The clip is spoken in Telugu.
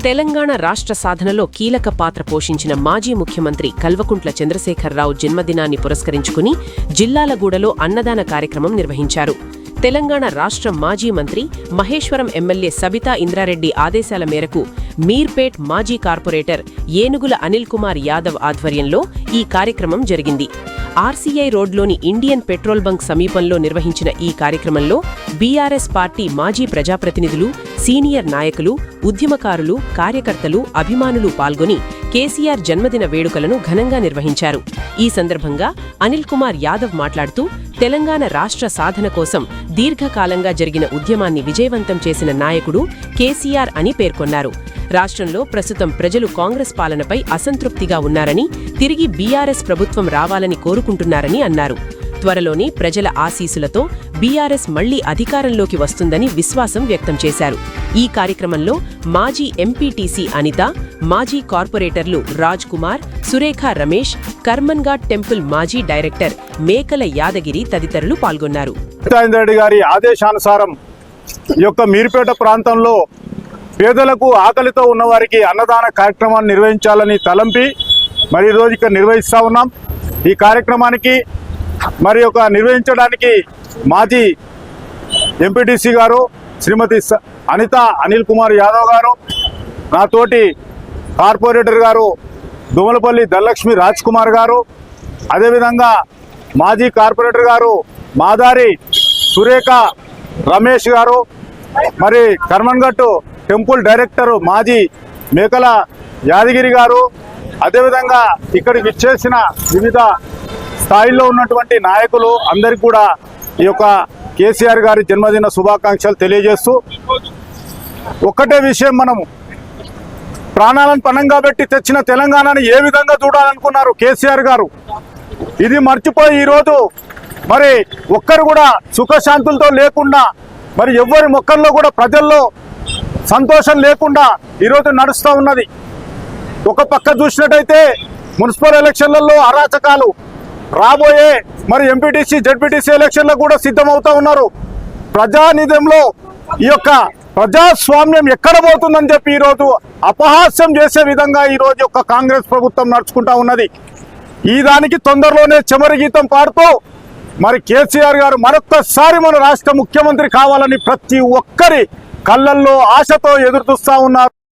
తెలంగాణ రాష్ట్ర సాధనలో కీలక పాత్ర పోషించిన మాజీ ముఖ్యమంత్రి కల్వకుంట్ల చంద్రశేఖరరావు జన్మదినాన్ని పురస్కరించుకుని జిల్లాలగూడలో అన్నదాన కార్యక్రమం నిర్వహించారు. తెలంగాణ రాష్ట్ర మాజీ మంత్రి మహేశ్వరం ఎమ్మెల్యే సబితా ఇంద్రారెడ్డి ఆదేశాల మేరకు మీర్పేట్ మాజీ కార్పొరేటర్ ఏనుగుల అనిల్ కుమార్ యాదవ్ ఆధ్వర్యంలో ఈ కార్యక్రమం జరిగింది. ఆర్సీఐ రోడ్లోని ఇండియన్ పెట్రోల్ బంక్ సమీపంలో నిర్వహించిన ఈ కార్యక్రమంలో బీఆర్ఎస్ పార్టీ మాజీ ప్రజాప్రతినిధులు, సీనియర్ నాయకులు, ఉద్యమకారులు, కార్యకర్తలు, అభిమానులు పాల్గొని కేసీఆర్ జన్మదిన వేడుకలను ఘనంగా నిర్వహించారు. ఈ సందర్భంగా అనిల్ కుమార్ యాదవ్ మాట్లాడుతూ తెలంగాణ రాష్ట్ర సాధన కోసం దీర్ఘకాలంగా జరిగిన ఉద్యమాన్ని విజయవంతం చేసిన నాయకుడు కేసీఆర్ అని పేర్కొన్నారు. రాష్ట్రంలో ప్రస్తుతం ప్రజలు కాంగ్రెస్ పాలనపై అసంతృప్తిగా ఉన్నారని, తిరిగి బీఆర్ఎస్ ప్రభుత్వం రావాలని కోరుకుంటున్నారని అన్నారు. త్వరలోనే ప్రజల ఆశీస్సులతో బీఆర్ఎస్ మళ్లీ అధికారంలోకి వస్తుందని విశ్వాసం వ్యక్తం చేశారు. ఈ కార్యక్రమంలో మాజీ ఎంపీటీసీ అనిత, మాజీ కార్పొరేటర్లు రాజ్ కుమార్, సురేఖ రమేష్, కర్మన్ఘాట్ టెంపుల్ మాజీ డైరెక్టర్ మేకల యాదగిరి తదితరులు పాల్గొన్నారు. గారి ఆదేశానుసారం ఈ యొక్క మీర్పేట ప్రాంతంలో పేదలకు, ఆకలితో ఉన్నవారికి అన్నదాన కార్యక్రమాన్ని నిర్వహించాలని తలంపి మరి ఈరోజు ఇక్కడ నిర్వహిస్తూ ఉన్నాం. ఈ కార్యక్రమానికి నిర్వహించడానికి మాజీ ఎంపీటీసీ గారు శ్రీమతి అనిత అనిల్ కుమార్ యాదవ్ గారు, నాతోటి కార్పొరేటర్ గారు దుమలపల్లి ధనలక్ష్మి రాజ్ కుమార్ గారు, అదేవిధంగా మాజీ కార్పొరేటర్ గారు మాదారి సురేఖ రమేష్ గారు, మరి కర్మన్ఘట్ టెంపుల్ డైరెక్టర్ మాజీ మేకల యాదగిరి గారు, అదేవిధంగా ఇక్కడికి ఇచ్చేసిన వివిధ స్థాయిలో ఉన్నటువంటి నాయకులు అందరికీ కూడా ఈ యొక్క కేసీఆర్ గారి జన్మదిన శుభాకాంక్షలు తెలియజేస్తూ, ఒక్కటే విషయం, మనము ప్రాణాలను పణంగా పెట్టి తెచ్చిన తెలంగాణని ఏ విధంగా చూడాలనుకున్నారు కేసీఆర్ గారు, ఇది మర్చిపోయి ఈరోజు మరి ఒక్కరు కూడా సుఖశాంతులతో లేకుండా, మరి ఎవ్వరి మొక్కల్లో కూడా ప్రజల్లో సంతోషం లేకుండా ఈరోజు నడుస్తూ ఉన్నది. ఒక పక్క చూసినట్టయితే మున్సిపల్ ఎలక్షన్లలో అరాచకాలు, రాబోయే మరి ఎంపీటీసీ జడ్పీటీసీ ఎలక్షన్లకు కూడా సిద్ధమవుతా ఉన్నారు. ప్రజానిధంలో ఈ యొక్క ప్రజాస్వామ్యం ఎక్కడ పోతుందని చెప్పి ఈరోజు అపహాస్యం చేసే విధంగా ఈరోజు యొక్క కాంగ్రెస్ ప్రభుత్వం నడుచుకుంటా ఉన్నది. ఈ దానికి తొందరలోనే చెమరి గీతం పాడుతూ మరి కేసీఆర్ గారు మరొక్కసారి మన రాష్ట్ర ముఖ్యమంత్రి కావాలని ప్రతి ఒక్కరి కళ్ళల్లో ఆశతో ఎదురు చూస్తూ ఉన్నారు.